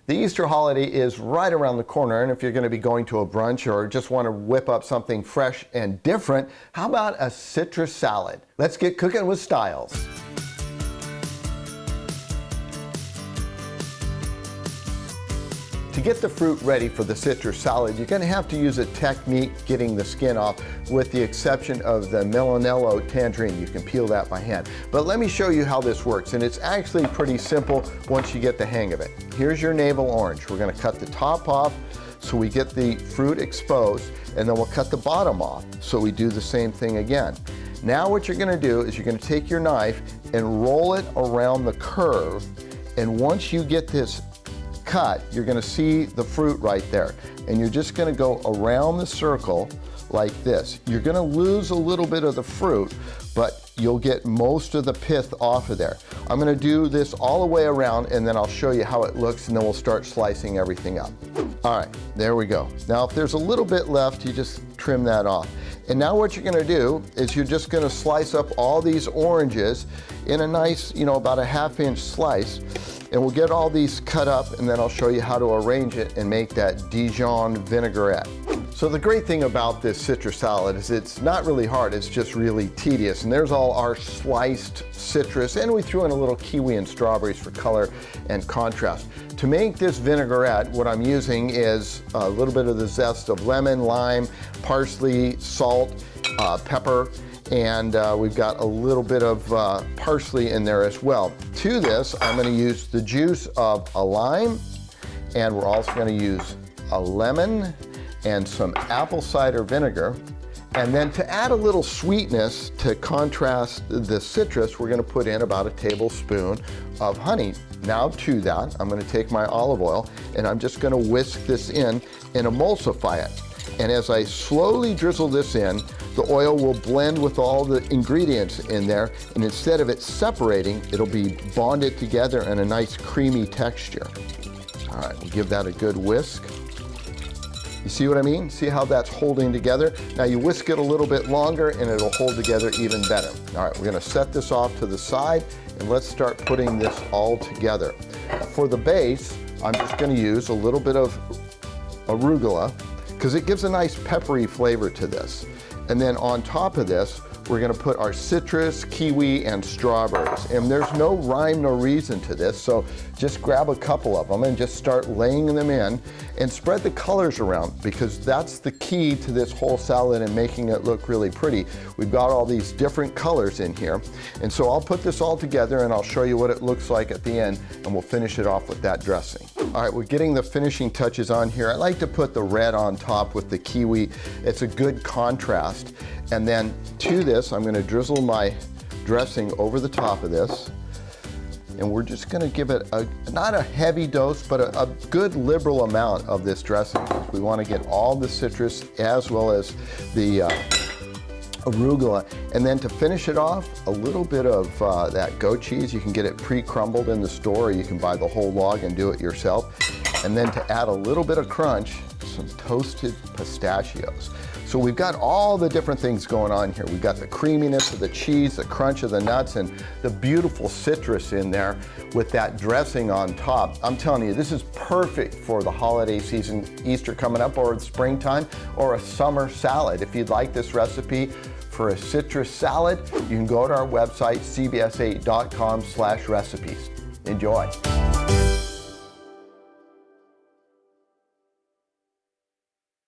The Easter holiday is right around the corner, and if you're going to be going to a brunch or just want to whip up something fresh and different, how about a citrus salad? Let's get cooking with styles. To get the fruit ready for the citrus salad, you're going to have to use a technique getting the skin off, with the exception of the Melanello tangerine. You can peel that by hand. But let me show you how this works, and it's actually pretty simple once you get the hang of it. Here's your navel orange. We're going to cut the top off so we get the fruit exposed, and then we'll cut the bottom off so we do the same thing again. Now what you're going to do is you're going to take your knife and roll it around the curve, and once you get this cut, you're going to see the fruit right there, and you're just going to go around the circle like this. You're going to lose a little bit of the fruit, but you'll get most of the pith off of there. I'm going to do this all the way around, and then I'll show you how it looks, and then we'll start slicing everything up. All right, there we go. Now if there's a little bit left, you just trim that off. And now what you're going to do is you're just going to slice up all these oranges in a nice, about a ½ inch slice. And we'll get all these cut up, and then I'll show you how to arrange it and make that Dijon vinaigrette. So the great thing about this citrus salad is it's not really hard, it's just really tedious. And there's all our sliced citrus, and we threw in a little kiwi and strawberries for color and contrast. To make this vinaigrette, what I'm using is a little bit of the zest of lemon, lime, parsley, salt, pepper, and we've got a little bit of parsley in there as well. To this, I'm going to use the juice of a lime, and we're also going to use a lemon and some apple cider vinegar. And then to add a little sweetness to contrast the citrus, we're going to put in about a tablespoon of honey. Now to that, I'm going to take my olive oil, and I'm just going to whisk this in and emulsify it. And as I slowly drizzle this in, the oil will blend with all the ingredients in there, and instead of it separating, it'll be bonded together in a nice creamy texture. All right, we'll give that a good whisk. You see what I mean? See how that's holding together? Now you whisk it a little bit longer and it'll hold together even better. All right, we're gonna set this off to the side, and let's start putting this all together. For the base, I'm just gonna use a little bit of arugula, because it gives a nice peppery flavor to this. And then on top of this, we're going to put our citrus, kiwi, and strawberries. And there's no rhyme, no reason to this, so just grab a couple of them and just start laying them in and spread the colors around, because that's the key to this whole salad and making it look really pretty. We've got all these different colors in here. And so I'll put this all together and I'll show you what it looks like at the end, and we'll finish it off with that dressing. All right, we're getting the finishing touches on here. I like to put the red on top with the kiwi. It's a good contrast. And then to this, I'm going to drizzle my dressing over the top of this. And we're just going to give it not a heavy dose, but a good liberal amount of this dressing. We want to get all the citrus as well as the arugula. And then to finish it off, a little bit of that goat cheese. You can get it pre-crumbled in the store, or you can buy the whole log and do it yourself. And then to add a little bit of crunch, some toasted pistachios. So we've got all the different things going on here. We've got the creaminess of the cheese, the crunch of the nuts, and the beautiful citrus in there with that dressing on top. I'm telling you, this is perfect for the holiday season, Easter coming up, or springtime, or a summer salad. If you'd like this recipe for a citrus salad, you can go to our website, cbs8.com/recipes. Enjoy.